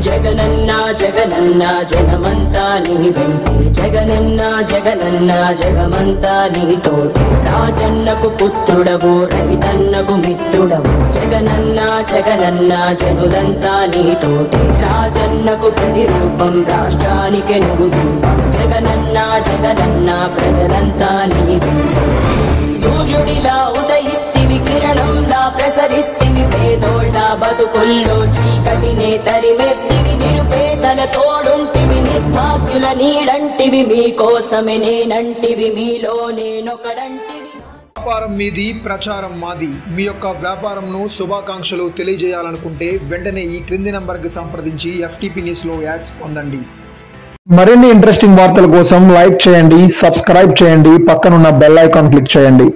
జగనన్న జగనన్న జగమంతా నీ వెంటే జగనన్న జగనన్న జగమంతా నీ తోటే రాజన్నకు పుత్రుడవు రైతన్నకు మిత్రుడవు జగనన్న జగనన్న జనులంతా నీ తోటే రాజన్నకు ప్రతిరూపం రాష్ట్రానికి నువ్వు జగనన్న జగనన్న ప్రజలంతా నీ వెంటే సూర్యుడిలా ఉదయిస్తివి కిరణంలా ప్రసరిస్తివి పేదోళ్ళ బతుకుల్లో చీకటినే తరిమేస్తివి నిరుపేదల తోడుంటివి నిర్భాగ్యుల నీడంటివి మీకోసమే నేనంటివి మీలో నేనొకడంటివి. వ్యాపారం మీది ప్రచారం మాది. మీ యొక్క వ్యాపారంను శుభాకాంక్షలు తెలియజేయాలనుకుంటే వెంటనే ఈ క్రింది నంబర్కి సంప్రదించి FTP న్యూస్లో యాడ్స్ పొందండి. మరిన్ని ఇంట్రెస్టింగ్ వార్తల కోసం లైక్ చేయండి, సబ్స్క్రైబ్ చేయండి, పక్కనున్న బెల్ ఐకాన్ క్లిక్ చేయండి.